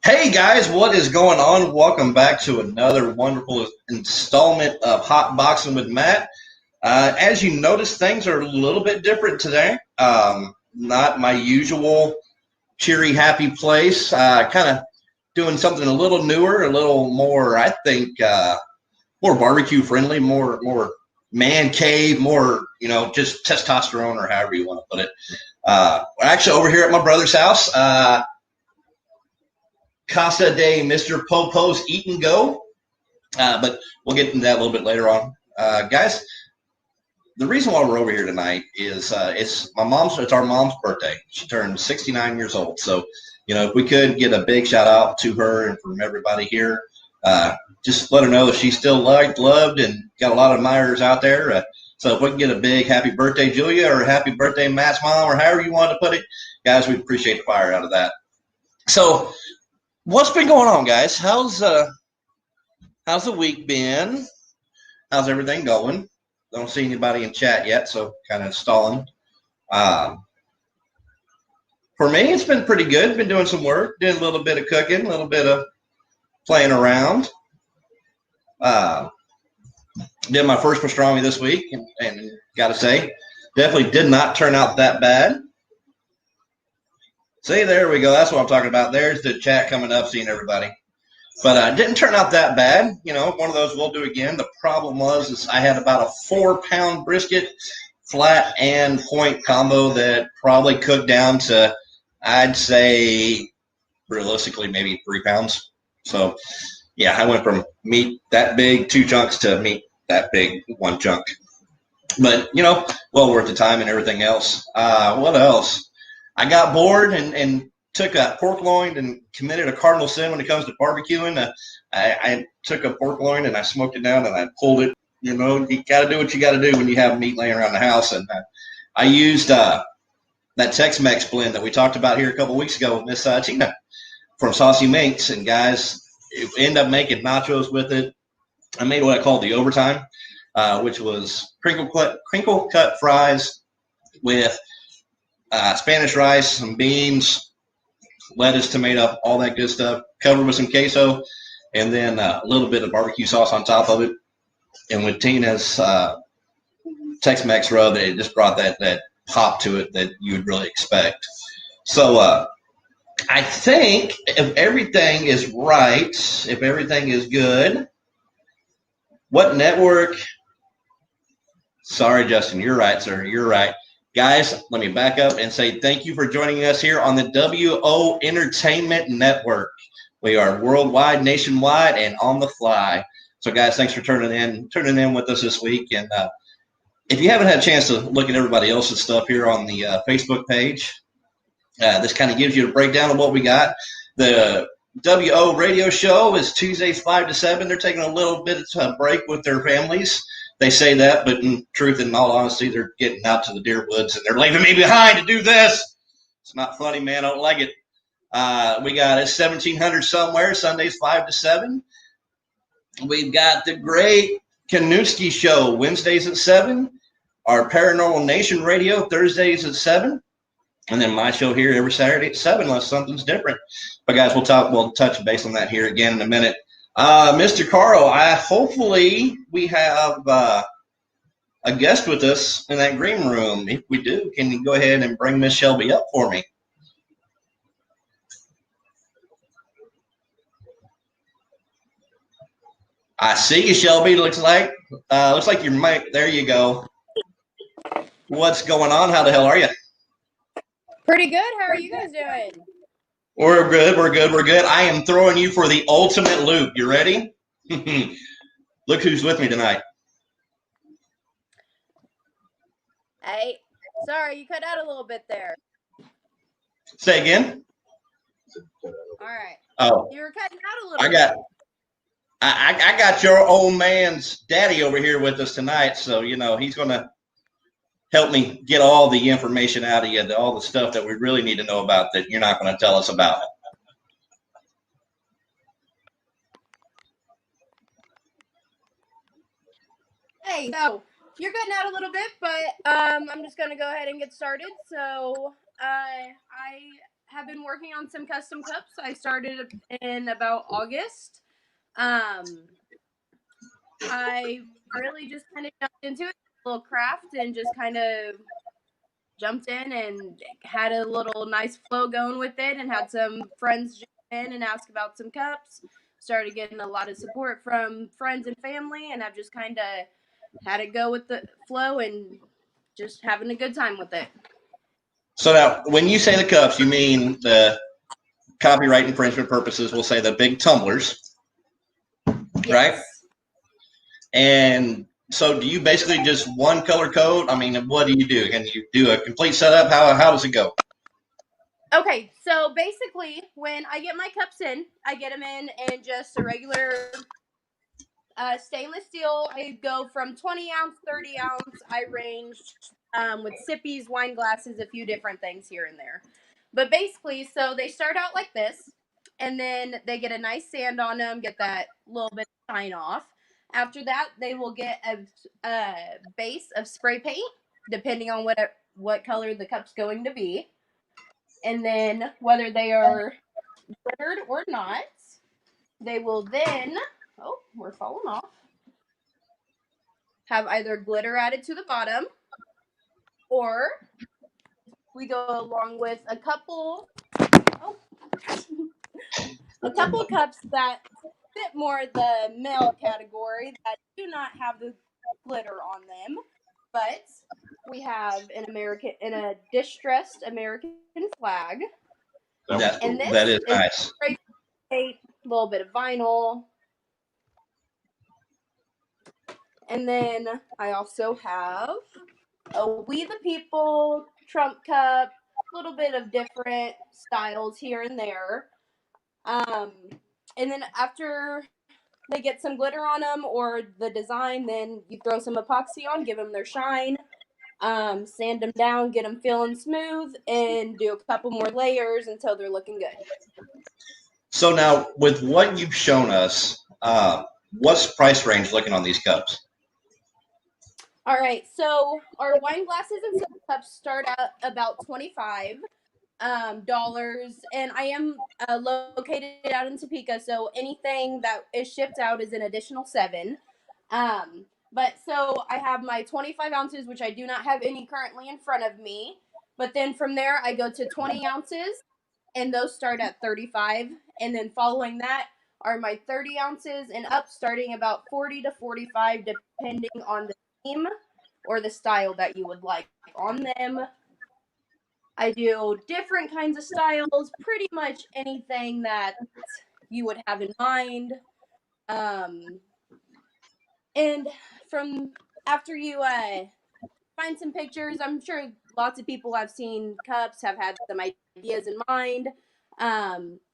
Hey guys, what is going on? Welcome back to another wonderful installment of Hot Boxing with Matt. As you notice, things are a little bit different today. Not my usual cheery, happy place. Kind of doing something a little newer, a little more, I think, more barbecue friendly, more man cave, more just testosterone or however you want to put it. We're actually over here at my brother's house. Casa de Mr. Popo's Eat and Go. But we'll get into that a little bit later on. Guys, the reason why we're over here tonight is it's our mom's birthday. She turned 69 years old. So, if we could get a big shout out to her and from everybody here, just let her know that she's still liked, loved, and got a lot of admirers out there. So if we can get a big happy birthday, Julia, or happy birthday, Matt's mom, or however you want to put it, guys, we'd appreciate the fire out of that. So what's been going on, guys? How's the week been? How's everything going? Don't see anybody in chat yet, so kind of stalling. For me, it's been pretty good. Been doing some work, doing a little bit of cooking, a little bit of playing around. Did my first pastrami this week, and got to say, definitely did not turn out that bad. See, there we go. That's what I'm talking about. There's the chat coming up, seeing everybody. But it didn't turn out that bad. One of those we'll do again. The problem was I had about a 4-pound brisket, flat and point combo that probably cooked down to, I'd say, realistically, maybe 3 pounds. So, yeah, I went from meat that big, 2 chunks, to meat that big, 1 chunk. But, well worth the time and everything else. What else? I got bored and took a pork loin and committed a cardinal sin when it comes to barbecuing. I took a pork loin and I smoked it down and I pulled it. You got to do what you got to do when you have meat laying around the house. And I used that Tex-Mex blend that we talked about here a couple weeks ago with Miss Tina from Saucy Minx. And guys, ended up making nachos with it. I made what I called the overtime, which was crinkle cut fries with Spanish rice, some beans, lettuce, tomato, all that good stuff, covered with some queso, and then a little bit of barbecue sauce on top of it. And with Tina's Tex-Mex rub, it just brought that pop to it that you would really expect. So I think if everything is right, if everything is good, what network? Sorry, Justin, you're right, sir. You're right. Guys, let me back up and say thank you for joining us here on the WO Entertainment Network. We are worldwide, nationwide, and on the fly. So, guys, thanks for turning in with us this week. And if you haven't had a chance to look at everybody else's stuff here on the Facebook page, this kind of gives you a breakdown of what we got. The WO radio show is Tuesdays 5 to 7. They're taking a little bit of a break with their families. They say that, but in truth, in all honesty, they're getting out to the deer woods and they're leaving me behind to do this. It's not funny, man. I don't like it. We got it 1700 somewhere, Sundays 5 to 7. We've got the great Kanutsky Show, Wednesdays at 7. Our Paranormal Nation Radio, Thursdays at 7. And then my show here every Saturday at 7, unless something's different. But, guys, we'll touch base on that here again in a minute. Mr. Carl, hopefully we have a guest with us in that green room. If we do, can you go ahead and bring Miss Shelby up for me? I see you, Shelby. Looks like your mic. There you go. What's going on? How the hell are you? Pretty good. How are you guys doing? We're good. I am throwing you for the ultimate loop. You ready? Look who's with me tonight. Hey, sorry, you cut out a little bit there. Say again? All right. Oh. You were cutting out a little bit. I got your old man's daddy over here with us tonight, so, he's going to help me get all the information out of you, all the stuff that we really need to know about that you're not going to tell us about. Hey, so you're cutting out a little bit, but I'm just going to go ahead and get started. So I have been working on some custom cups. I started in about August. I really just kind of jumped into it, a little craft, and just kind of jumped in and had a little nice flow going with it, and had some friends jump in and ask about some cups. Started getting a lot of support from friends and family, and I've just kind of had it go with the flow and just having a good time with it. So now, when you say the cups, you mean the copyright infringement purposes, we'll say the big tumblers, Yes. right? And so do you basically just one color code? I mean, what do you do? Can you do a complete setup? How does it go? Okay, so basically, when I get my cups in, I get them in just a regular stainless steel. I go from 20 ounce, 30 ounce. I ranged with sippies, wine glasses, a few different things here and there. But basically, so they start out like this, and then they get a nice sand on them, get that little bit of shine off. After that, they will get a base of spray paint, depending on what color the cup's going to be. And then whether they are glittered or not, they will then, oh, we're falling off, have either glitter added to the bottom, or we go along with a couple cups that fit more the male category that do not have the glitter on them, but we have a distressed American flag. And that is nice. A little bit of vinyl. And then I also have a We the People Trump cup, a little bit of different styles here and there. And then after they get some glitter on them or the design, then you throw some epoxy on, give them their shine, sand them down, get them feeling smooth, and do a couple more layers until they're looking good. So now, with what you've shown us, what's the price range looking on these cups? All right, so our wine glasses and sip cups start at about $25, and I am located out in Topeka, so anything that is shipped out is an additional $7. But so I have my 25 ounces, which I do not have any currently in front of me. But then from there, I go to 20 ounces, and those start at $35. And then following that are my 30 ounces and up, starting about $40 to $45, depending on the theme or the style that you would like on them. I do different kinds of styles, pretty much anything that you would have in mind. And from after you find some pictures, I'm sure lots of people have seen cups, have had some ideas in mind.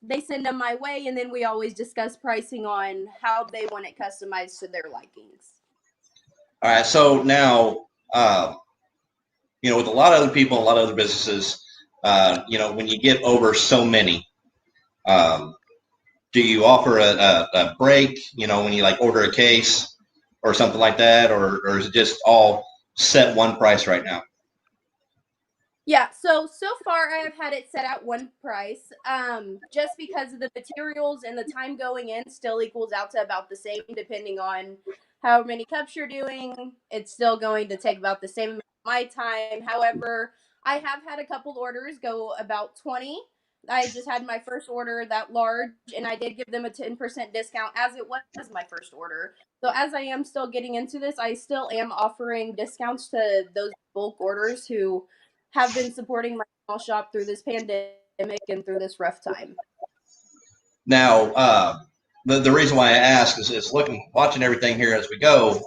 They send them my way, and then we always discuss pricing on how they want it customized to their likings. All right, so now, with a lot of other people, a lot of other businesses, when you get over so many, do you offer a break, when you like order a case or something like that, or is it just all set one price right now? Yeah, so far I have had it set at one price, just because of the materials and the time going in still equals out to about the same, depending on how many cups you're doing. It's still going to take about the same amount of my time. However, I have had a couple orders go about 20. I just had my first order that large, and I did give them a 10% discount as it was my first order. So as I am still getting into this, I still am offering discounts to those bulk orders who have been supporting my small shop through this pandemic and through this rough time. Now, the reason why I ask is watching everything here as we go.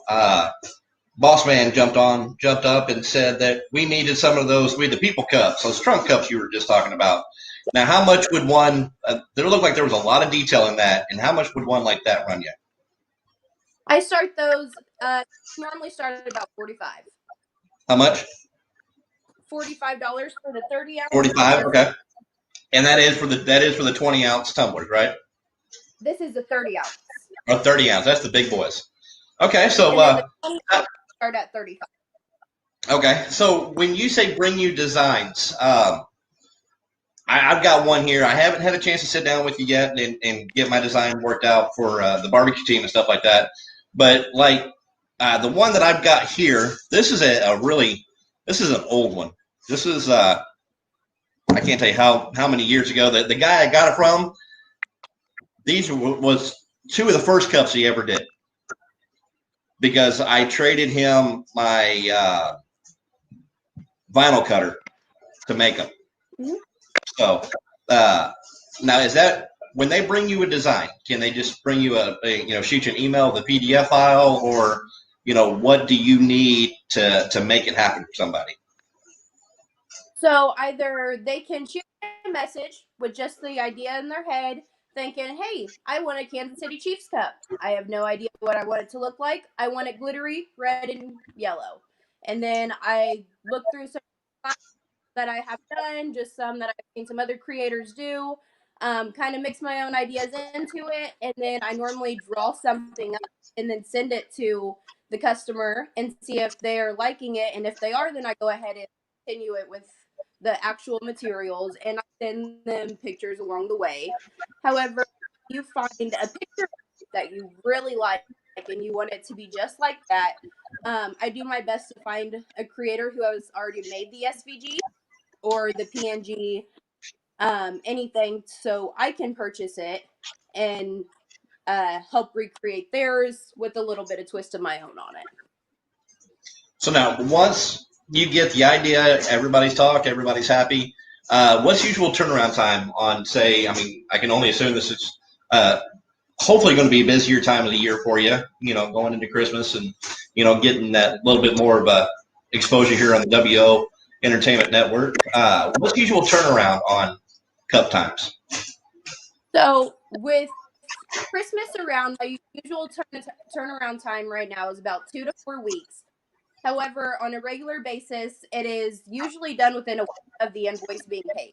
Boss Man jumped up and said that we needed some of those We the People cups, those Trump cups you were just talking about. Now, how much would one? There looked like there was a lot of detail in that, and how much would one like that run you? I start those normally start at about $45. How much? $45 for the 30 ounce. 45, okay. And that is for the 20 ounce tumblers, right? This is the 30 ounce. Oh, 30 ounce. That's the big boys. Okay, so start at 35. Okay, so when you say bring you designs, I've got one here. I haven't had a chance to sit down with you yet and get my design worked out for the barbecue team and stuff like that. But like the one that I've got here, this is this is an old one. This is I can't tell you how many years ago. The guy I got it from, these was two of the first cups he ever did, because I traded him my vinyl cutter to make them. Mhm. So now, is that when they bring you a design, can they just bring you shoot you an email, the PDF file, or what do you need to make it happen for somebody? So either they can shoot a message with just the idea in their head, thinking, "Hey, I want a Kansas City Chiefs cup. I have no idea what I want it to look like. I want it glittery, red and yellow." And then I look through some that I have done, just some that I've seen some other creators do, kind of mix my own ideas into it, and then I normally draw something up and then send it to the customer and see if they're liking it. And if they are, then I go ahead and continue it with the actual materials, and I send them pictures along the way. However, you find a picture that you really like and you want it to be just like that, I do my best to find a creator who has already made the SVG or the PNG, anything, so I can purchase it and help recreate theirs with a little bit of twist of my own on it. So now, once you get the idea, everybody's talked, everybody's happy. What's usual turnaround time on, say? I mean, I can only assume this is hopefully going to be a busier time of the year for you. Going into Christmas and getting that little bit more of exposure here on the WO Entertainment Network. What's the usual turnaround on cup times? So with Christmas around, my usual turnaround time right now is about 2 to 4 weeks. However, on a regular basis, it is usually done within a week of the invoice being paid.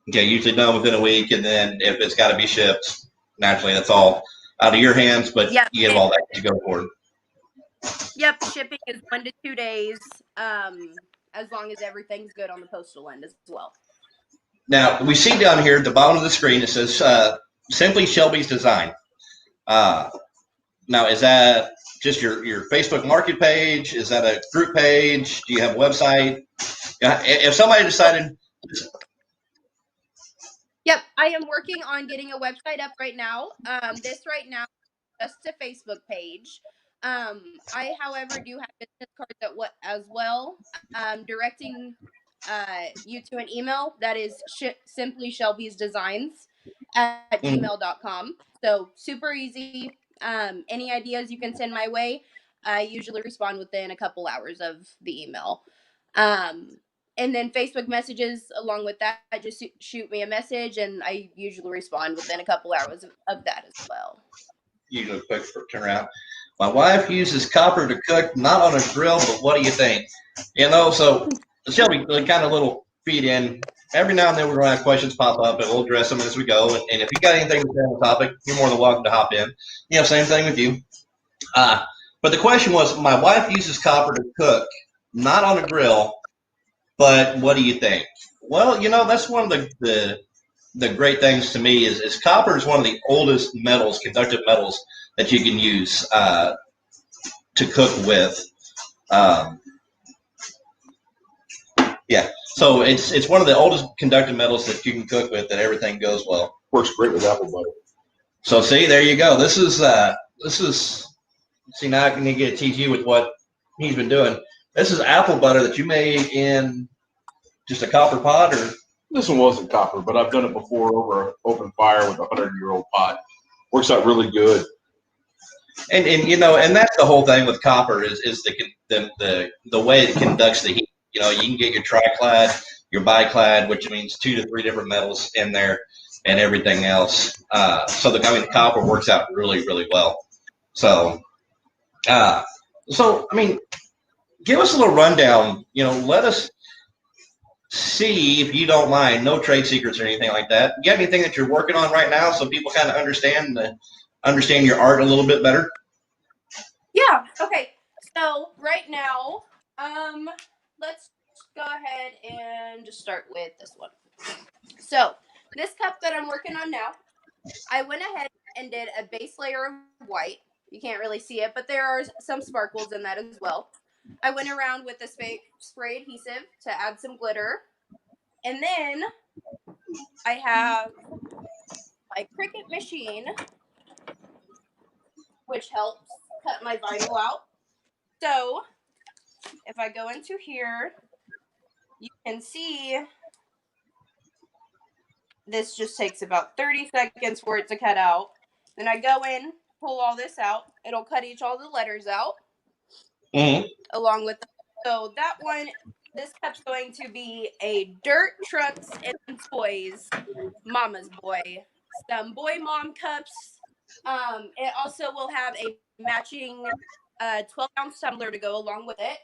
Okay, usually done within a week, and then if it's got to be shipped, naturally that's all out of your hands, but Yep. you have all that to go for. Yep, shipping is 1 to 2 days, as long as everything's good on the postal end as well. Now, we see down here at the bottom of the screen, it says Simply Shelby's Design. Now, is that just your Facebook market page? Is that a group page? Do you have a website? If somebody decided... Yep, I am working on getting a website up right now. This right now is just a Facebook page. I, however, do have business cards as well, directing you to an email that is simply Shelby's Designs at gmail.com. So super easy. Any ideas you can send my way. I usually respond within a couple hours of the email. And then Facebook messages along with that, just shoot me a message, and I usually respond within a couple hours of that as well. Usually quick for turnaround. My wife uses copper to cook, not on a grill, but what do you think? So Shelby, kind of little feed in. Every now and then we're going to have questions pop up, and we'll address them as we go. And if you got anything to say on the topic, you're more than welcome to hop in. Same thing with you. But the question was, my wife uses copper to cook, not on a grill, but what do you think? Well, that's one of the great things to me is copper is one of the oldest metals, conductive metals, that you can use to cook with. So it's one of the oldest conductive metals that you can cook with, that everything goes well. Works great with apple butter. So see, there you go. This is see, now I can get to teach you with what he's been doing. This is apple butter that you made in just a copper pot, or this one wasn't copper, but I've done it before over open fire with a 100-year-old pot. Works out really good. And and that's the whole thing with copper is the way it conducts the heat. You can get your triclad, your biclad, which means 2 to 3 different metals in there, and everything else. So the copper works out really, really well. So give us a little rundown. Let us see, if you don't mind, no trade secrets or anything like that. You got anything that you're working on right now, so people kind of understand your art a little bit better? Yeah. Okay. So right now, let's go ahead and just start with this one. So this cup that I'm working on now, I went ahead and did a base layer of white. You can't really see it, but there are some sparkles in that as well. I went around with a spray adhesive to add some glitter. And then I have my Cricut machine, which helps cut my vinyl out. So if I go into here, you can see this just takes about 30 seconds for it to cut out. Then I go in, pull all this out. It'll cut all the letters out along with so that one, this cup's going to be a Dirt Trucks and Toys Mama's Boy. Some boy mom cups. It also will have a matching 12-ounce tumbler to go along with it.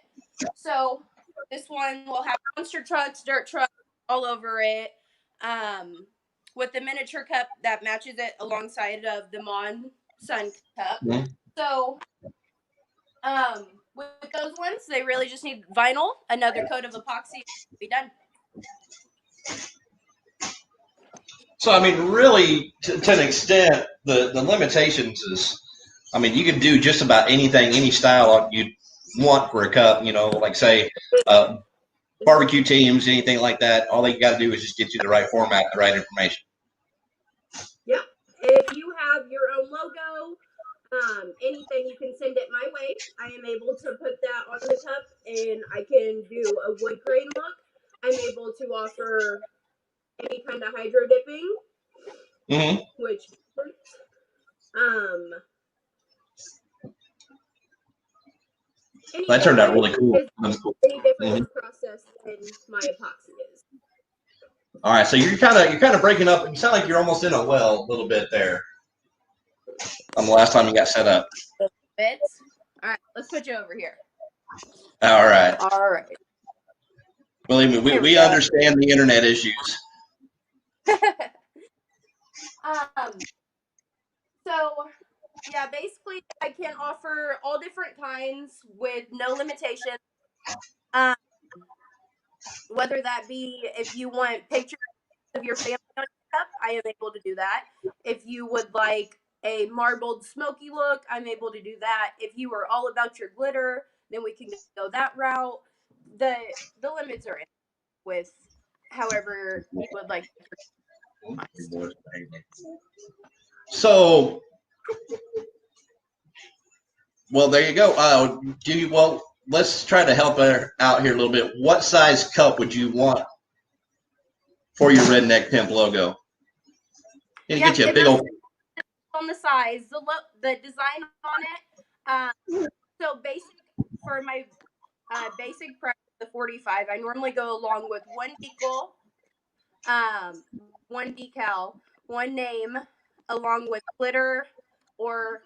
So this one will have monster trucks, dirt trucks all over it, with the miniature cup that matches it alongside of the Mon Sun cup. So with those ones, they really just need vinyl, another coat of epoxy, and be done. So, I mean, really, to an extent, the limitations is, I mean, you can do just about anything, any style you want for a cup, you know, like say barbecue teams, anything like that. All they got to do is just get you the right format, the right information. Yep. If you have your own logo, anything, you can send it my way. I am able to put that on the cup, and I can do a wood grain look. I'm able to offer any kind of hydro dipping, which that turned out really cool. Any different process than my epoxy is. All right, so you're kind of breaking up. You sound like you're almost in a well a little bit there. On the last time you got set up. Bits. All right, let's put you over here. All right. All right. Believe me, we understand the internet issues. So yeah, basically I can offer all different kinds with no limitation. Whether that be if you want pictures of your family on your cup, I am able to do that. If you would like a marbled smoky look, I'm able to do that. If you are all about your glitter, then we can go that route. The limits are in with however you would like. So, well, there you go. Let's try to help her out here a little bit. What size cup would you want for your Redneck Pimp logo? Get you a big old. On the size, the design on it. So basic for my basic price, the 45. I normally go along with one decal, one name, along with glitter or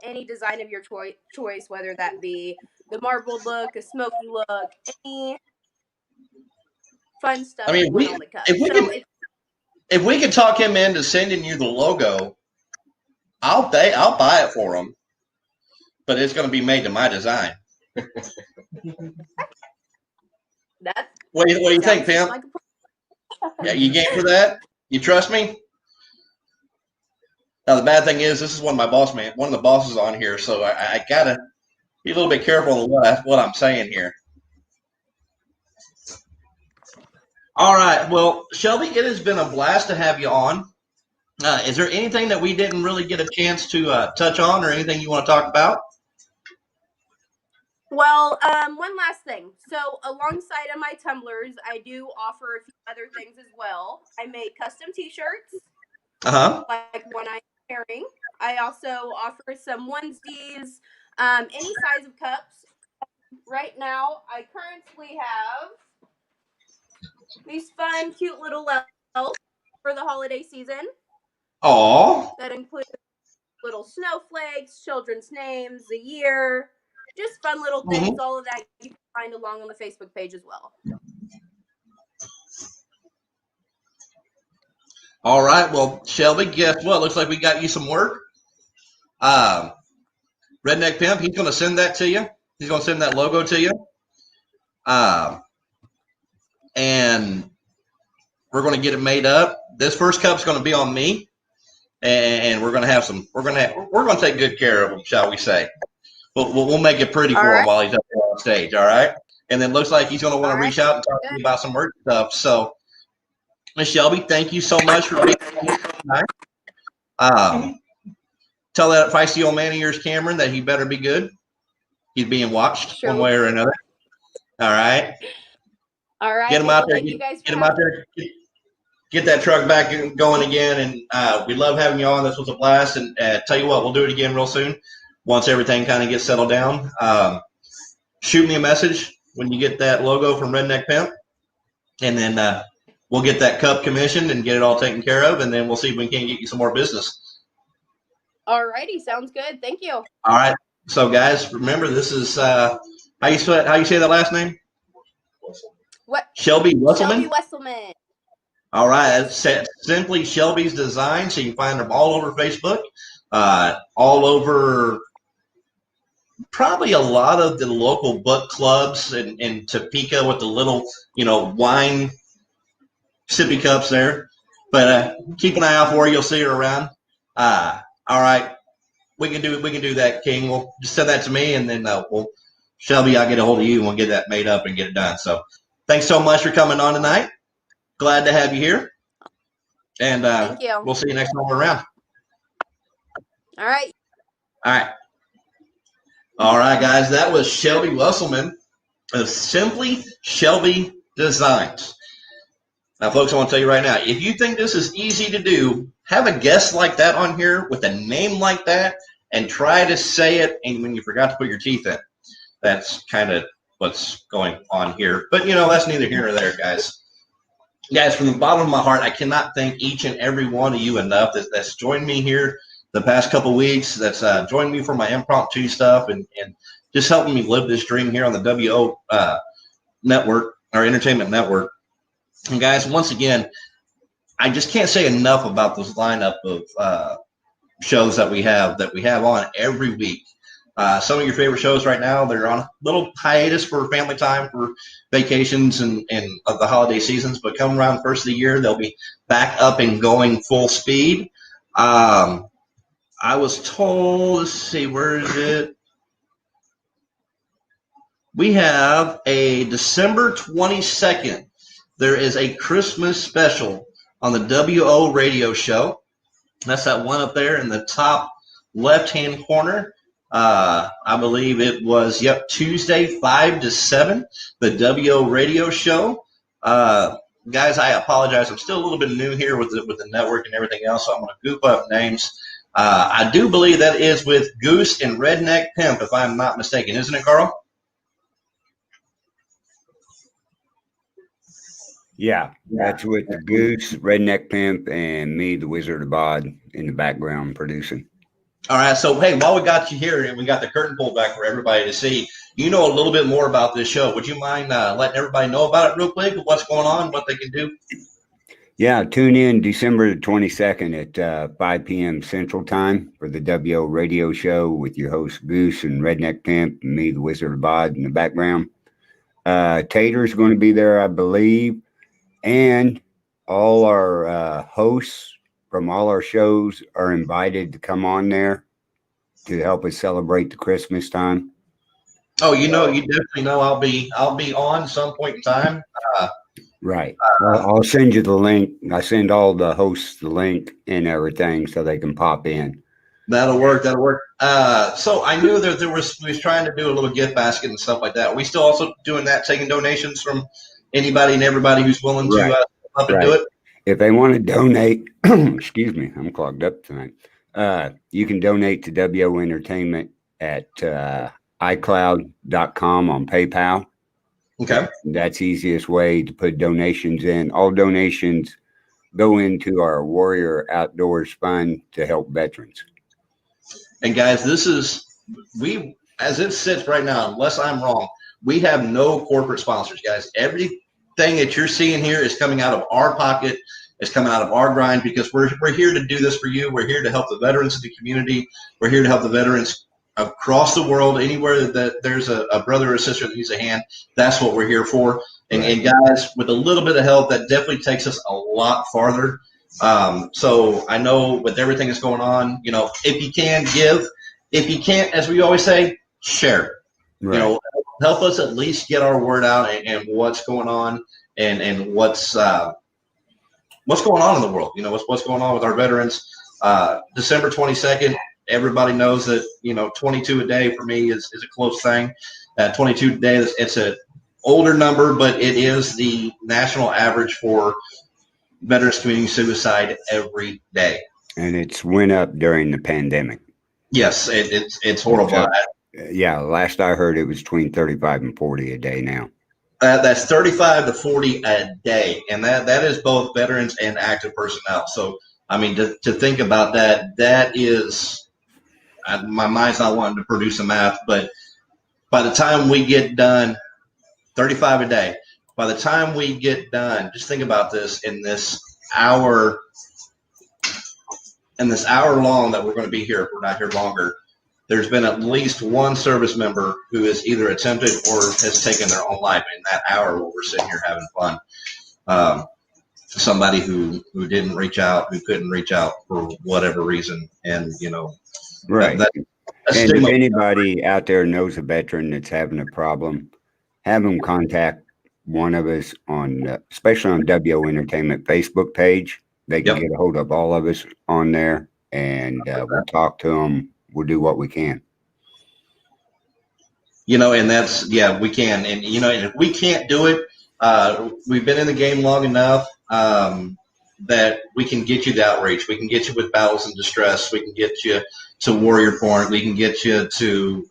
any design of your choice, whether that be the marbled look, a smoky look, any fun stuff. I mean, on the cup. If we could talk him into sending you the logo, I'll buy it for him, but it's going to be made to my design. What do you think, Pimp? Yeah, you game for that? You trust me? Now the bad thing is, this is one of the bosses on here, so I gotta be a little bit careful on what I'm saying here. All right, well, Shelby, it has been a blast to have you on. Is there anything that we didn't really get a chance to touch on, or anything you want to talk about? Well, one last thing. So alongside of my tumblers, I do offer a few other things as well. I make custom t-shirts, like one I'm wearing. I also offer some onesies, any size of cups. Right now, I currently have these fun, cute little elves for the holiday season. Aww. That includes little snowflakes, children's names, the year, just fun little things. All of that you can find along on the Facebook page as well. All right. Well, Shelby, guess what? Looks like we got you some work. Redneck Pimp, he's going to send that to you. He's going to send that logo to you. and we're going to get it made up. This first cup's going to be on me, and we're going to have some. We're going to take good care of him, shall we say? We'll make it pretty for him while he's up there on stage. All right. And then looks like he's going to want to reach out and talk to you about some merch stuff. So, Miss Shelby, thank you so much for being here tonight. Tell that feisty old man of yours, Cameron, that he better be good. He's being watched one way or another. All right. All right. Get him out there. Get him out there. Get that truck back going again. And we love having you on. This was a blast. And tell you what, we'll do it again real soon once everything kind of gets settled down. Shoot me a message when you get that logo from Redneck Pimp. And then we'll get that cup commissioned and get it all taken care of. And then we'll see if we can get you some more business. All righty. Sounds good. Thank you. All right. So, guys, remember, this is how you say that last name? What? Shelby Wesselman? Shelby Wesselman. All right. It's simply Shelby's Design. So you can find them all over Facebook, all over probably a lot of the local book clubs in Topeka with the little, wine sippy cups there. But keep an eye out for her. You'll see her around. All right. We can do that, King. We'll just send that to me, and then Shelby, I'll get a hold of you, and we'll get that made up and get it done. So thanks so much for coming on tonight. Glad to have you here. And thank you. We'll see you next time we're around. All right. All right. All right, guys. That was Shelby Wesselman of Simply Shelby Designs. Now, folks, I want to tell you right now, if you think this is easy to do, have a guest like that on here with a name like that and try to say it and when you forgot to put your teeth in. That's kind of what's going on here. But, that's neither here nor there, guys. Guys, from the bottom of my heart, I cannot thank each and every one of you enough that's joined me here the past couple of weeks, that's joined me for my impromptu stuff and just helping me live this dream here on the WO network, our entertainment network. And guys, once again, I just can't say enough about this lineup of shows that we have on every week. Some of your favorite shows right now, they're on a little hiatus for family time, for vacations and of the holiday seasons, but come around the first of the year, they'll be back up and going full speed. I was told, let's see, where is it? We have a December 22nd. There is a Christmas special on the WO radio show. That's that one up there in the top left-hand corner. I believe it was, Tuesday, 5 to 7, the WO radio show. Guys, I apologize. I'm still a little bit new here with the network and everything else, so I'm going to goop up names. I do believe that is with Goose and Redneck Pimp, if I'm not mistaken. Isn't it, Carl? Yeah, that's with the Goose, Redneck Pimp, and me, the Wizard of Bod, in the background producing. All right. So, hey, while we got you here and we got the curtain pulled back for everybody to see, you know a little bit more about this show. Would you mind letting everybody know about it real quick, what's going on, what they can do? Yeah, tune in December 22nd at 5 p.m. Central Time for the WO radio show with your host, Goose and Redneck Pimp, and me, the Wizard of Bod, in the background. Tater's going to be there, I believe. And all our hosts from all our shows are invited to come on there to help us celebrate the Christmas time. Oh, you definitely know I'll be on some point in time. Right. I'll send you the link. I send all the hosts the link and everything so they can pop in. That'll work. So I knew that we was trying to do a little gift basket and stuff like that. Are we still also doing that, taking donations from anybody and everybody who's willing to up and do it? If they want to donate, excuse me, I'm clogged up tonight. You can donate to WO Entertainment at iCloud.com on PayPal. Okay. That's the easiest way to put donations in. All donations go into our Warrior Outdoors Fund to help veterans. And guys, as it sits right now, unless I'm wrong, we have no corporate sponsors, guys. Everything that you're seeing here is coming out of our pocket. It's coming out of our grind because we're here to do this for you. We're here to help the veterans of the community. We're here to help the veterans across the world, anywhere that there's a brother or sister that needs a hand, that's what we're here for. And guys, with a little bit of help, that definitely takes us a lot farther. So I know with everything that's going on, if you can, give. If you can't, as we always say, share. Right. Help us at least get our word out and what's going on and what's going on in the world. What's going on with our veterans. December 22nd, everybody knows that 22 a day for me is a close thing. 22 a day, it's an older number, but it is the national average for veterans committing suicide every day. And it's went up during the pandemic. Yes, it's horrible. So, yeah, last I heard, it was between 35 and 40 a day now. That's 35 to 40 a day, and that is both veterans and active personnel. So, I mean, to think about that is, my mind's not wanting to produce a math, but by the time we get done, 35 a day, by the time we get done, just think about this, in this hour long that we're going to be here, if we're not here longer, there's been at least one service member who has either attempted or has taken their own life in that hour while we're sitting here having fun. Somebody who didn't reach out, who couldn't reach out for whatever reason. And, Right. that's And stigma. if anybody out there knows a veteran that's having a problem, have them contact one of us on, especially on WO Entertainment Facebook page. They can get a hold of all of us on there, and we'll talk to them. We'll do what we can. And that's, we can. And, and if we can't do it, we've been in the game long enough that we can get you the outreach. We can get you with Battles in Distress. We can get you to Warrior Point. We can get you to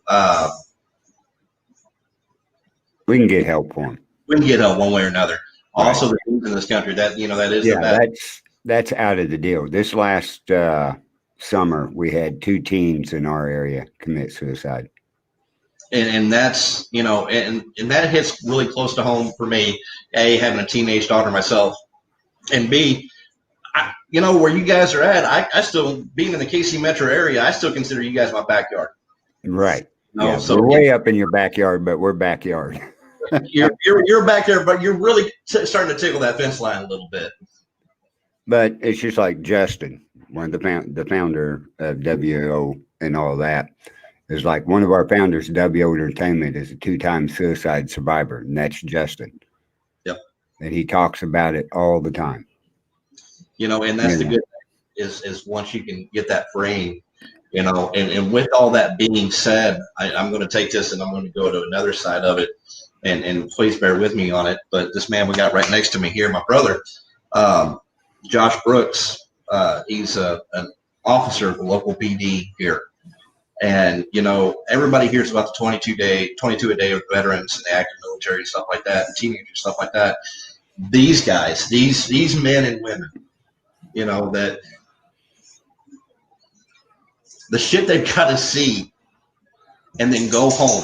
We can get help for them. we can get help one way or another. Right. Also, the things in this country that that is the bad. That's out of the deal. This last summer, we had 2 teens in our area commit suicide, and that's and that hits really close to home for me. A, having a teenage daughter myself, and B, where you guys are at, I still, being in the KC metro area, I still consider you guys my backyard. Right. Yeah, so we're way up in your backyard, but we're backyard. you're back there, but you're really starting to tickle that fence line a little bit. But it's just like Justin, one of the founder of WO and all that, is like one of our founders, WO Entertainment, is a 2-time suicide survivor, and that's Justin. Yep. And he talks about it all the time. And that's the good thing is once you can get that frame, and with all that being said, I'm going to take this and I'm going to go to another side of it, and please bear with me on it. But this man we got right next to me here, my brother, Josh Brooks, he's an officer of the local PD here. And, everybody hears about the 22 a day of veterans and the active military and stuff like that, and teenagers, stuff like that. These guys, these men and women, that the shit they've got to see and then go home.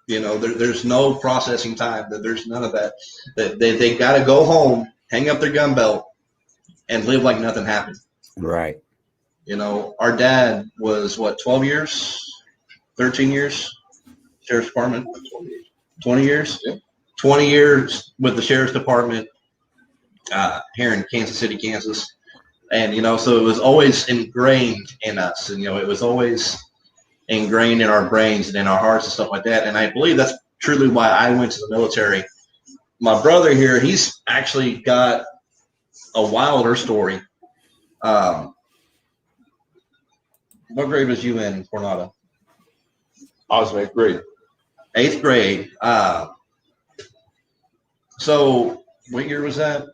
There's no processing time. There's none of that. They got to go home, hang up their gun belt, and live like nothing happened. Right. Our dad was 12 years, 13 years, Sheriff's Department, 20 years, 20 years with the Sheriff's Department here in Kansas City, Kansas. And, so it was always ingrained in us, and, it was always ingrained in our brains and in our hearts and stuff like that. And I believe that's truly why I went to the military. My brother here, he's actually got a wilder story. What grade was you in, Coronado? I was in 8th grade. 8th grade. So what year was that?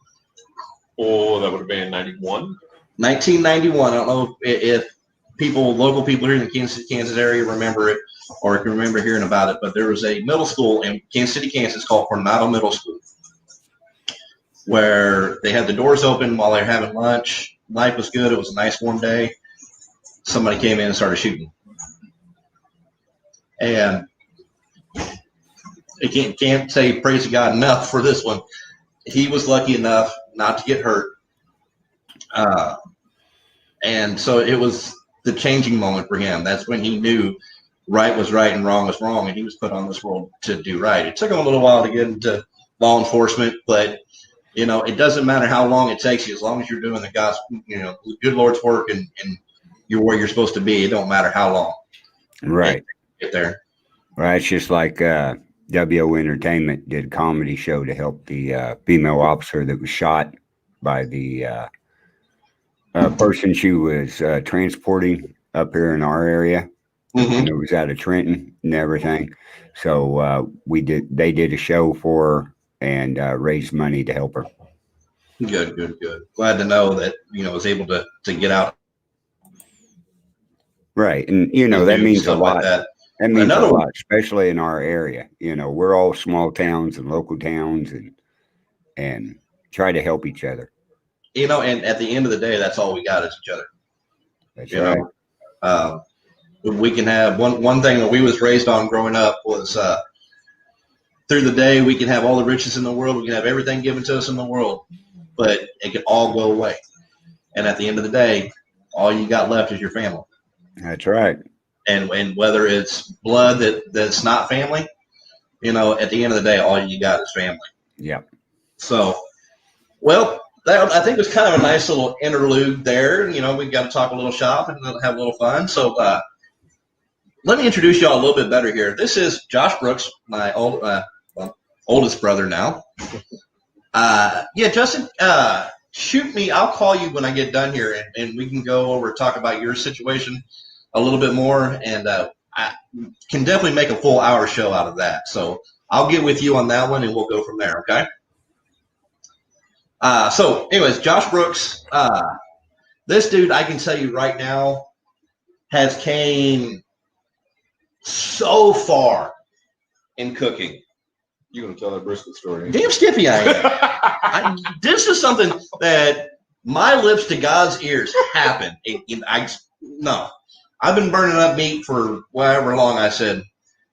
Oh, that would have been 91. 1991. I don't know if local people here in the Kansas area remember it or can remember hearing about it, but there was a middle school in Kansas City, Kansas called Coronado Middle School, where they had the doors open while they were having lunch. Life was good. It was a nice warm day. Somebody came in and started shooting. And I can't say praise to God enough for this one. He was lucky enough not to get hurt. And so it was the changing moment for him. That's when he knew right was right and wrong was wrong, and he was put on this world to do right. It took him a little while to get into law enforcement, but you know, it doesn't matter how long it takes you, as long as you're doing the gospel, you know, the good Lord's work, and you're where you're supposed to be. It don't matter how long. Right. Get there. Right. It's just like WO Entertainment did a comedy show to help the female officer that was shot by the person she was transporting up here in our area. Mm-hmm. And it was out of Trenton and everything. So they did a show for her and raised money to help her. Good. Glad to know that, you know, was able to get out. Right. And, you know, that means a lot. Like that. That means a lot, especially in our area. You know, we're all small towns and local towns and try to help each other. You know, and at the end of the day, that's all we got is each other. That's right. Know, we can have one thing that we was raised on growing up was through the day we can have all the riches in the world, we can have everything given to us in the world, but it can all go away. And at the end of the day, all you got left is your family. That's right. And whether it's blood that's not family, you know, at the end of the day, all you got is family. Yeah. So, well, that, I think, was kind of a nice little interlude there. You know, we've got to talk a little shop and have a little fun. So, let me introduce y'all a little bit better here. This is Josh Brooks, my oldest brother now. Yeah, Justin, shoot me. I'll call you when I get done here, and we can go over and talk about your situation a little bit more. And I can definitely make a full hour show out of that. So I'll get with you on that one, and we'll go from there, okay? So anyways, Josh Brooks, this dude, I can tell you right now, has came so far in cooking. You're going to tell that brisket story. Damn skippy I am. This is something that my lips to God's ears happen. No. I've been burning up meat for however long I said,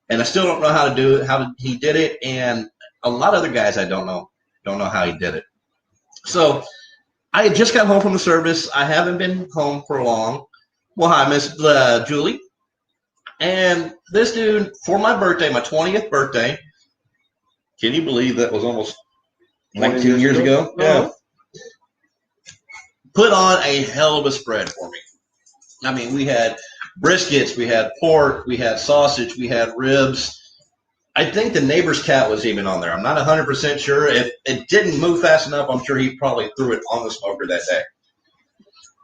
and I still don't know how to do it, how he did it, and a lot of other guys I don't know how he did it. So I had just got home from the service. I haven't been home for long. Well, hi, Miss Julie. And this dude, for my birthday, my 20th birthday, can you believe that was almost 19 years ago? Yeah. Put on a hell of a spread for me. I mean, we had briskets, we had pork, we had sausage, we had ribs. I think the neighbor's cat was even on there. I'm not 100% sure. If it didn't move fast enough, I'm sure he probably threw it on the smoker that day.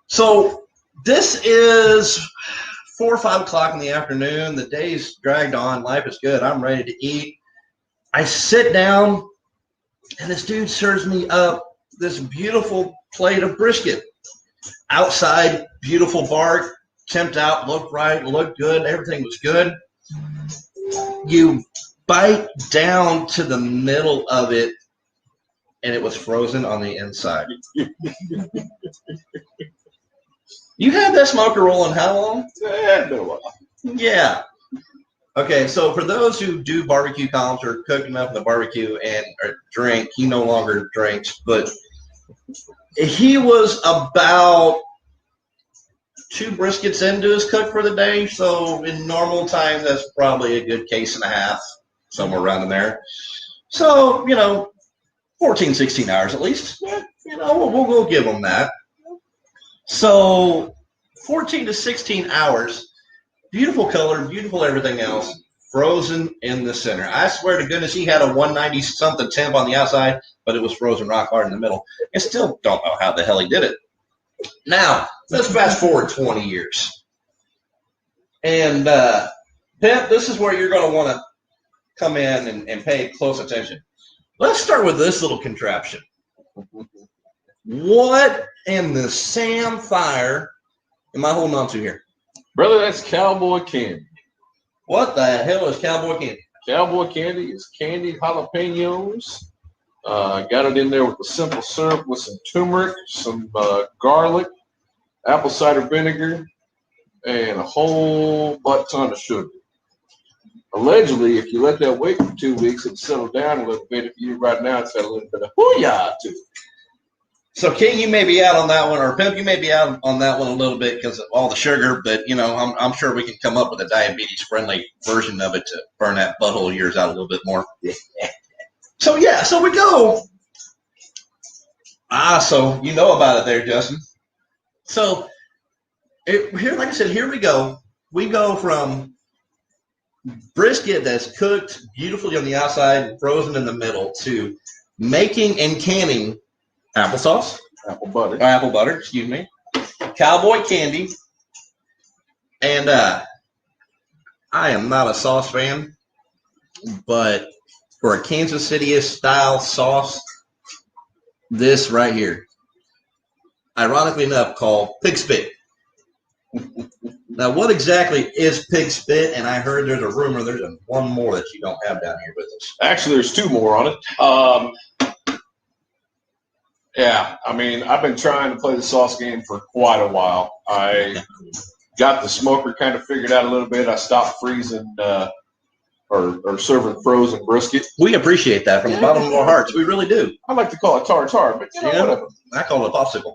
So this is 4 or 5 o'clock in the afternoon. The day's dragged on. Life is good. I'm ready to eat. I sit down, and this dude serves me up this beautiful plate of brisket. Outside, beautiful bark, temped out, looked right, looked good. Everything was good. You bite down to the middle of it, and it was frozen on the inside. You had that smoker rolling how long? Yeah. Okay, so for those who do barbecue comps or cooking up in the barbecue and or drink, he no longer drinks, but he was about 2 briskets into his cook for the day. So in normal time, that's probably a good case and a half, somewhere around in there. So, 14, 16 hours at least. We'll give him that. So 14 to 16 hours, beautiful color, beautiful everything else, frozen in the center. I swear to goodness, he had a 190-something temp on the outside, but it was frozen rock hard in the middle. I still don't know how the hell he did it. Now, let's fast forward 20 years. And, Pimp, this is where you're going to want to come in and pay close attention. Let's start with this little contraption. What in the Sam Fire am I holding on to here? Brother, that's cowboy candy. What the hell is cowboy candy? Cowboy candy is candied jalapenos. Got it in there with the simple syrup with some turmeric, some garlic, apple cider vinegar, and a whole butt ton of sugar. Allegedly, if you let that wait for 2 weeks, it'll settle down a little bit. If you right now, it's got a little bit of hoo-yah to it. So King, you may be out on that one, or Pimp, you may be out on that one a little bit because of all the sugar. But I'm sure we can come up with a diabetes-friendly version of it to burn that butthole of yours out a little bit more. So we go. So you know about it there, Justin. So here, like I said, here we go. We go from brisket that's cooked beautifully on the outside and frozen in the middle to making and canning applesauce, Apple butter. apple butter, excuse me, cowboy candy, and I am not a sauce fan, but for a Kansas City style sauce, this right here, ironically enough, called pig spit. Now, what exactly is pig spit? And I heard there's a rumor there's one more that you don't have down here with us. Actually, there's two more on it. Yeah, I mean, I've been trying to play the sauce game for quite a while. I got the smoker kind of figured out a little bit. I stopped freezing or serving frozen brisket. We appreciate that from the bottom of our hearts. We really do. I like to call it tartare, but whatever. I call it a popsicle.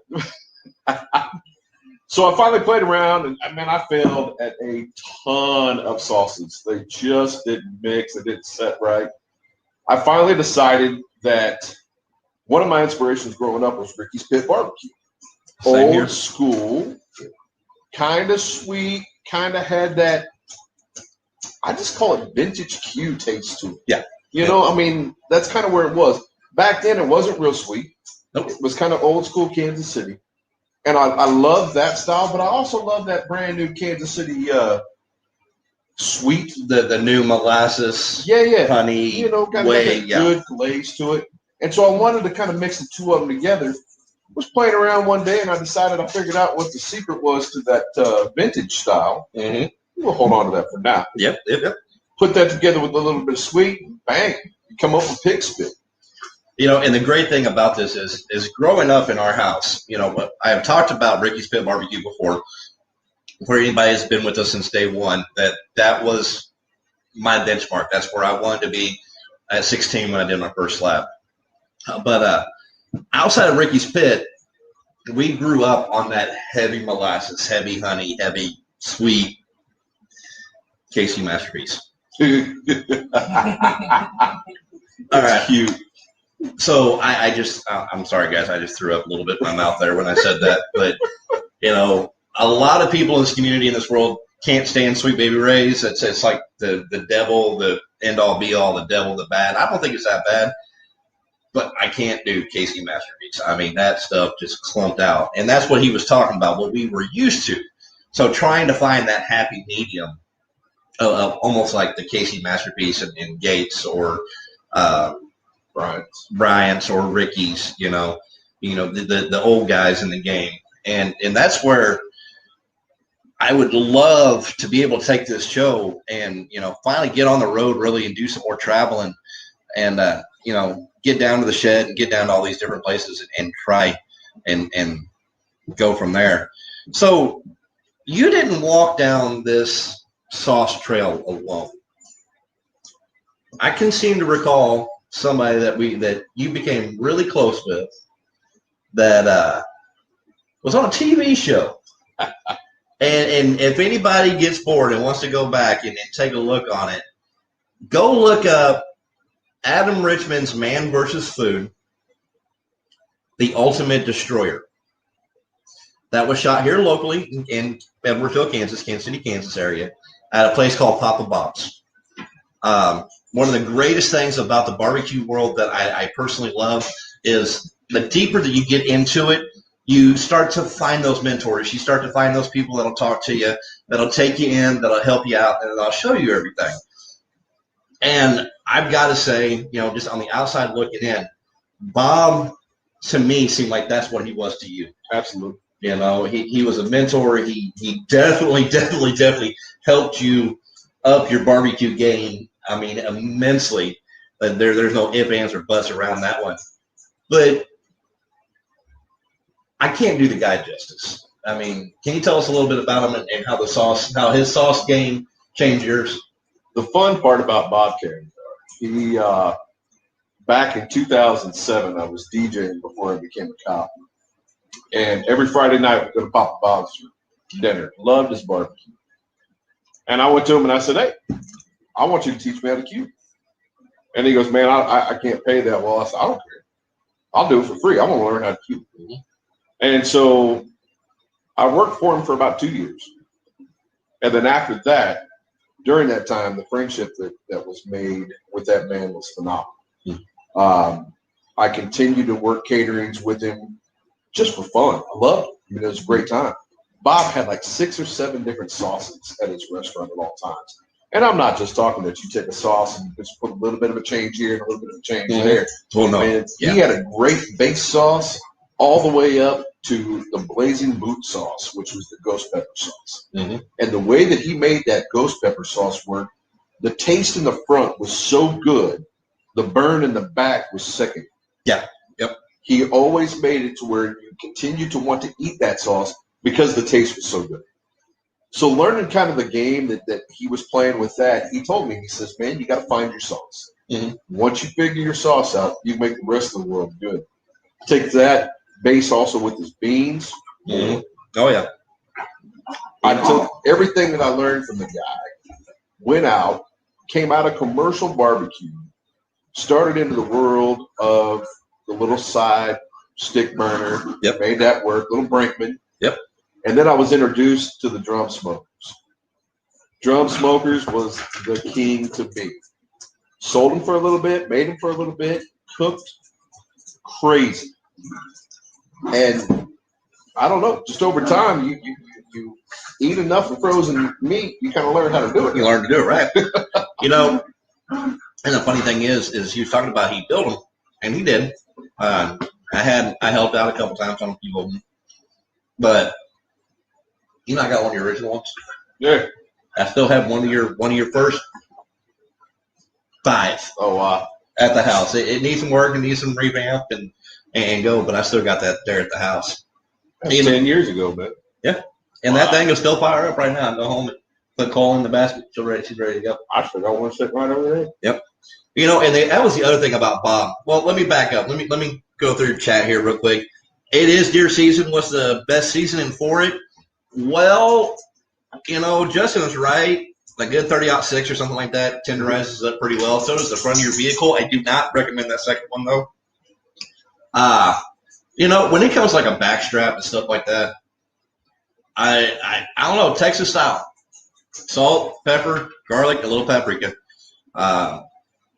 So I finally played around, and I failed at a ton of sauces. They just didn't mix. They didn't set right. I finally decided that one of my inspirations growing up was Ricky's Pit Barbecue. Same here. Old school, kind of sweet, kind of had that, I just call it vintage Q taste to it. Yeah. That's kind of where it was. Back then, it wasn't real sweet. Nope. It was kind of old school Kansas City. And I love that style, but I also love that brand new Kansas City sweet. The new molasses, honey, kind of a good glaze to it. And so I wanted to kind of mix the two of them together. Was playing around one day, and I decided I figured out what the secret was to that vintage style. Mm-hmm. We'll hold on to that for now. Yep. Put that together with a little bit of sweet, and bang, you come up with pig spit. And the great thing about this is growing up in our house, I have talked about Ricky's Pit Barbecue before, where anybody has been with us since day one, that was my benchmark. That's where I wanted to be at 16 when I did my first slab. But outside of Ricky's Pit, we grew up on that heavy molasses, heavy honey, heavy sweet Casey Masterpiece. All right. Cute. So I'm sorry, guys. I just threw up a little bit in my mouth there when I said that. But, a lot of people in this community, in this world, can't stand Sweet Baby Ray's. It's like the devil, the end-all, be-all, the devil, the bad. I don't think it's that bad. But I can't do Casey Masterpiece. That stuff just clumped out. And that's what he was talking about, what we were used to. So trying to find that happy medium of almost like the Casey Masterpiece and Gates or Bryant's or Ricky's, the old guys in the game. And that's where I would love to be able to take this show and, finally get on the road really and do some more traveling and, get down to the shed and get down to all these different places and try and go from there. So you didn't walk down this sauce trail alone. I can seem to recall somebody that you became really close with that was on a TV show. and if anybody gets bored and wants to go back and take a look on it, go look up Adam Richman's Man vs. Food, The Ultimate Destroyer. That was shot here locally in Edwardsville, Kansas City, Kansas area at a place called Papa Bob's. One of the greatest things about the barbecue world that I personally love is the deeper that you get into it, you start to find those mentors. You start to find those people that'll talk to you, that'll take you in, that'll help you out, and that'll show you everything. And I've got to say, just on the outside looking in, Bob, to me, seemed like that's what he was to you. Absolutely. He was a mentor. He definitely helped you up your barbecue game. Immensely. There's no ifs, ands, or buts around that one. But I can't do the guy justice. Can you tell us a little bit about him and how his sauce game changed yours? The fun part about Bob Carey, he back in 2007, I was DJing before I became a cop. And every Friday night we go to Papa Bob's for dinner. Loved his barbecue. And I went to him and I said, hey, I want you to teach me how to cube. And he goes, man, I can't pay that well. I said, I don't care. I'll do it for free. I want to learn how to cube. And so I worked for him for about 2 years. And then after that, during that time, the friendship that was made with that man was phenomenal. I continued to work caterings with him just for fun. I loved it. I mean, it was a great time. Bob had like 6 or 7 different sauces at his restaurant at all times. And I'm not just talking that you take a sauce and just put a little bit of a change here and a little bit of a change there. Oh, no. And he had a great base sauce all the way up to the Blazing Boot sauce, which was the ghost pepper sauce. And the way that he made that ghost pepper sauce work, the taste in the front was so good, the burn in the back was second. Yeah. Yep. He always made it to where you continued to want to eat that sauce because the taste was so good. So learning kind of the game that he was playing with that, he told me, he says, man, you got to find your sauce. Once you figure your sauce out, you make the rest of the world good. Take that base also with his beans. Oh, yeah. I took everything that I learned from the guy, went out, came out of commercial barbecue, started into the world of the little side stick burner, made that work, little Brinkman. And then I was introduced to the drum smokers. Drum smokers was the king to be. Sold them for a little bit, made them for a little bit, cooked crazy. And I don't know, just over time, you eat enough of frozen meat, you kind of learn how to do it. You learn to do it, right? You know, and the funny thing is he was talking about he built them, and he did. I helped out a couple times on a few of them, but you know, I got one of your original ones. Yeah. I still have one of your first 5. Oh, wow. At the house. It needs some work and needs some revamp and go, but I still got that there at the house. That's 10 years ago, man. Yeah. And that thing is still fired up right now. I go home and put coal in the basket. She's ready to go. I still got one sitting right over there. Yep. You know, and that was the other thing about Bob. Well, let me back up. Let me go through the chat here real quick. It is deer season. What's the best seasoning for it? Well, you know, Justin was right. A good 30-06 or something like that tenderizes up pretty well. So does the front of your vehicle. I do not recommend that second one, though. You know, when it comes to like a backstrap and stuff like that, I don't know, Texas style. Salt, pepper, garlic, a little paprika.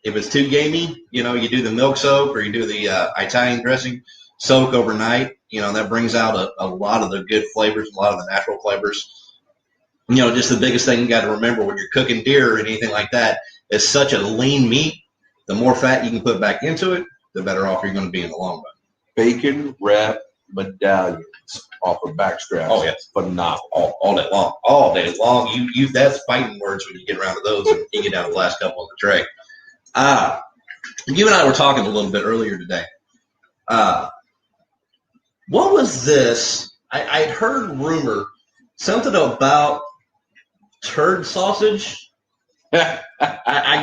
If it's too gamey, you know, you do the milk soak or you do the Italian dressing soak overnight. You know, that brings out a lot of the good flavors, a lot of the natural flavors. You know, just the biggest thing you got to remember when you're cooking deer or anything like that is such a lean meat. The more fat you can put back into it, the better off you're going to be in the long run. Bacon wrap medallions off of backstraps. Oh, yeah. Phenomenal. All day long. All day long. You that's fighting words when you get around to those and you get down to the last couple on the tray. You and I were talking a little bit earlier today. What was this? I'd heard rumor, something about turd sausage. I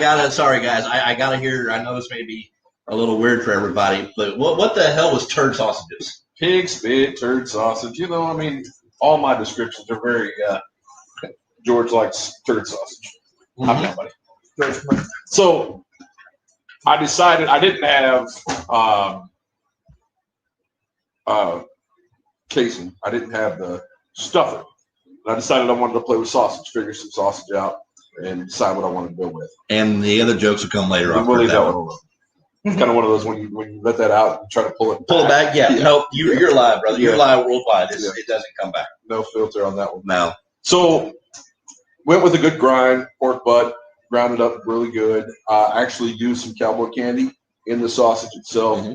gotta, sorry guys, I gotta hear, I know this may be a little weird for everybody, but what the hell was turd sausages? Pig spit, turd sausage. You know, I mean, all my descriptions are very, George likes turd sausage. I'm not, buddy. So I decided I didn't have casing. I didn't have the stuffing. And I decided I wanted to play with sausage, figure some sausage out, and decide what I wanted to go with. And the other jokes will come later on. We'll leave that one alone. It's kind of one of those when you let that out and try to pull it back. Yeah. No, you're live, brother. You're live worldwide. It doesn't come back. No filter on that one. No. So went with a good grind, pork butt, ground it up really good. Actually used some cowboy candy in the sausage itself.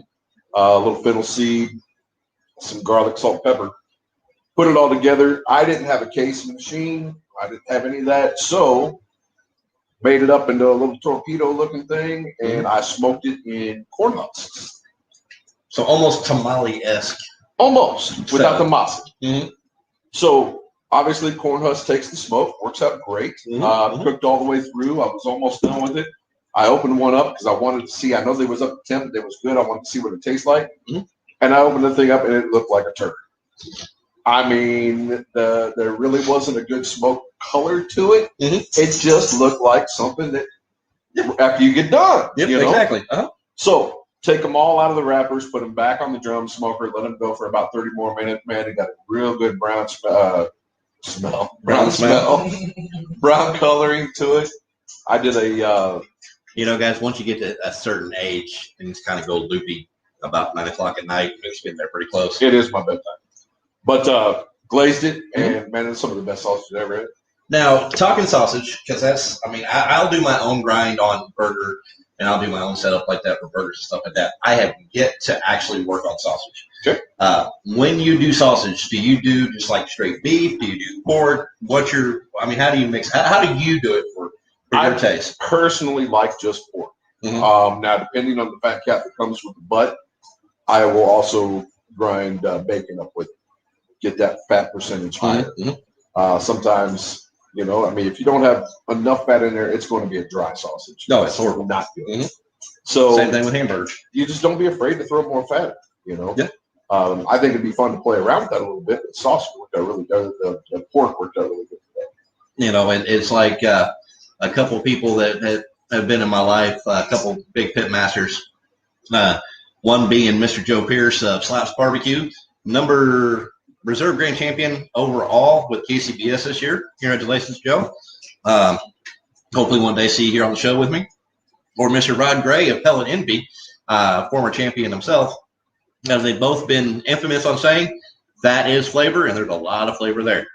A little fennel seed, some garlic, salt, pepper. Put it all together. I didn't have a casing machine. I didn't have any of that. So made it up into a little torpedo-looking thing, and I smoked it in corn husks. So almost tamale-esque. Almost, without the masa. Mm-hmm. So obviously corn husk takes the smoke, works out great. Cooked all the way through. I was almost done with it. I opened one up because I wanted to see. I know they was up to temp. They was good. I wanted to see what it tastes like. And I opened the thing up, and it looked like a turd. I mean, there really wasn't a good smoke color to it. Mhm. It just looked like something that after you get done. Yep, you know? exactly. Uh-huh. So take them all out of the wrappers, put them back on the drum smoker, let them go for about 30 more minutes. Man, it got a real good brown smell, brown coloring to it. I did a, You know, guys, once you get to a certain age, things kind of go loopy about 9 o'clock at night. It's getting there pretty close. it is my bedtime. But glazed it, and man, it's some of the best sausage I ever had. Now, talking sausage, because that's, I mean, I'll do my own grind on burger, and I'll do my own setup like that for burgers and stuff like that. I have yet to actually work on sausage. Sure. When you do sausage, do you do just like straight beef? Do you do pork? How do you mix? How do you do it for your taste? Personally like just pork. Mhm. Now, depending on the fat cap that comes with the butt, I will also grind bacon up with it. Get that fat percentage higher. Mhm. Sometimes, you know, I mean, if you don't have enough fat in there, it's going to be a dry sausage. No, it's horrible. Not good. Mhm. So Same thing with hamburgers. you just don't be afraid to throw more fat in, you know? Yeah. I think it'd be fun to play around with that a little bit. The sausage worked out really good. The pork worked out really good today. You know, it's like a couple of people that have been in my life, a couple big pit masters. One being Mr. Joe Pierce of Slaps Barbecue, reserve grand champion overall with KCBS this year. Congratulations, Joe. Hopefully one day see you here on the show with me. Or Mr. Rod Gray of Pellet Envy, former champion himself. Now, they've both been infamous on saying that is flavor, and there's a lot of flavor there.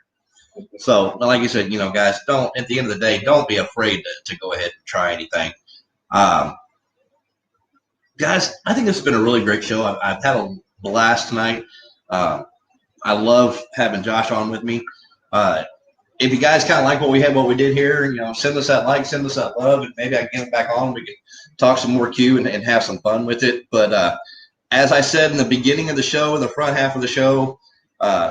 So, like you said, you know, guys, at the end of the day, don't be afraid to go ahead and try anything. Guys, I think this has been a really great show. I've had a blast tonight. I love having Josh on with me. If you guys kind of like what we did here, you know, send us that like, send us that love, and maybe I can get him back on. We can talk some more Q and have some fun with it. But as I said in the beginning of the show, in the front half of the show,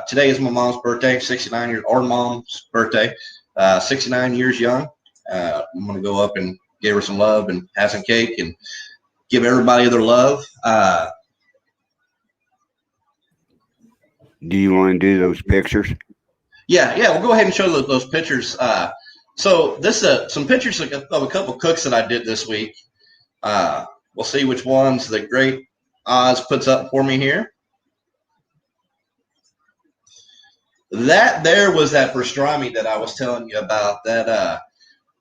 today is my mom's birthday, 69 years, our mom's birthday, 69 years young. I'm going to go up and give her some love and have some cake and give everybody their love. Do you want to do those pictures? Yeah, we'll go ahead and show those pictures. So this is some pictures of a couple cooks that I did this week. We'll see which ones the great Oz puts up for me here. That there was that pastrami that I was telling you about. That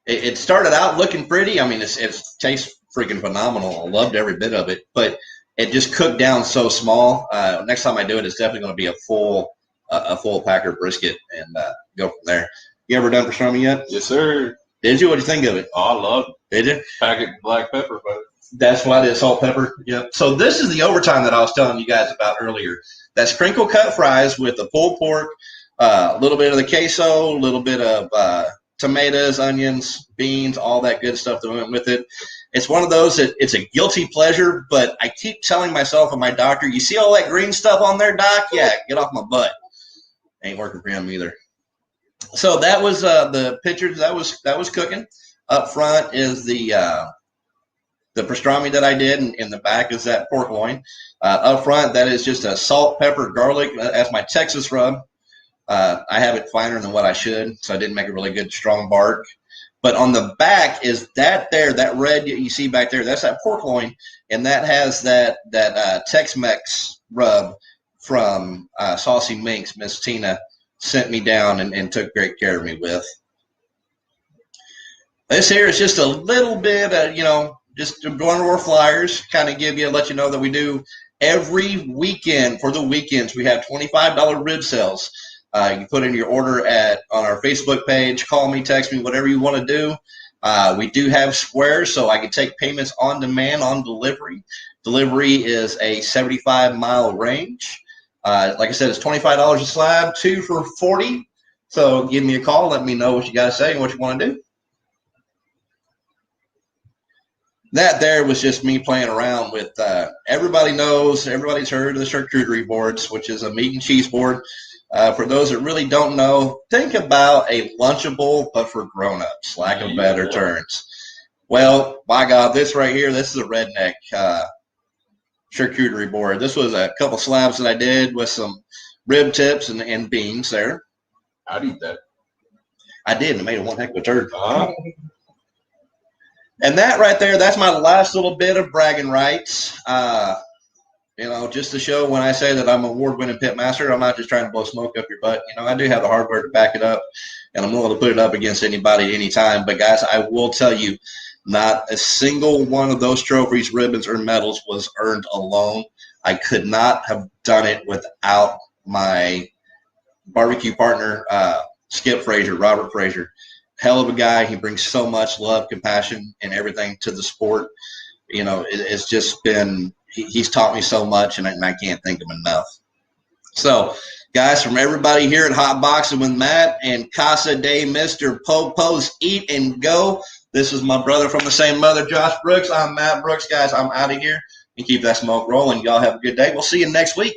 it started out looking pretty. I mean, it tastes freaking phenomenal. I loved every bit of it, but it just cooked down so small. Next time I do it, it's definitely going to be a full packer brisket and go from there. You ever done pastrami yet? Yes, sir. Did you? What did you think of it? Oh, I love it. Did you? Packet black pepper, but That's what it is, salt, pepper. Yep. So this is the overtime that I was telling you guys about earlier. That's crinkle cut fries with the pulled pork, a little bit of the queso, a little bit of tomatoes, onions, beans, all that good stuff that went with it. It's one of those that it's a guilty pleasure, but I keep telling myself and my doctor, you see all that green stuff on there, Doc? Yeah, get off my butt. Ain't working for him either. So that was the pictures that was cooking. Up front is the pastrami that I did, and in the back is that pork loin. Up front, that is just a salt, pepper, garlic. That's my Texas rub. I have it finer than what I should, so I didn't make a really good strong bark. But on the back is that red you see back there, that's that pork loin, and that has that Tex-Mex rub from Saucy Minx. Miss Tina sent me down and took great care of me with. This here is just a little bit of, just one of our flyers, kind of let you know that we do every weekend. For the weekends, we have $25 rib sales. You can put in your order on our Facebook page, call me, text me, whatever you want to do. We do have squares, so I can take payments on demand on delivery. Delivery is a 75-mile range. Like I said, it's $25 a slab, 2 for $40. So give me a call. Let me know what you guys say and what you want to do. That there was just me playing around with, everybody's heard of the charcuterie boards, which is a meat and cheese board. For those that really don't know, think about a Lunchable, but for grown-ups, lack of better terms. Well, by God, this right here, this is a redneck charcuterie board. This was a couple slabs that I did with some rib tips and beans there. I'd eat that. I did, and it made it one heck of a turd. Uh-huh. And that right there, that's my last little bit of bragging rights. Just to show when I say that I'm an award-winning pit master, I'm not just trying to blow smoke up your butt. I do have the hardware to back it up, and I'm willing to put it up against anybody anytime. But, guys, I will tell you, not a single one of those trophies, ribbons, or medals was earned alone. I could not have done it without my barbecue partner, Skip Frazier, Robert Frazier. Hell of a guy. He brings so much love, compassion, and everything to the sport. It's just been he's taught me so much, and I can't thank him enough. So, guys, from everybody here at Hot Boxing with Matt and Casa de Mr. Popo's Eat and Go, this is my brother from the same mother, Josh Brooks. I'm Matt Brooks, guys. I'm out of here, and keep that smoke rolling. Y'all have a good day. We'll see you next week.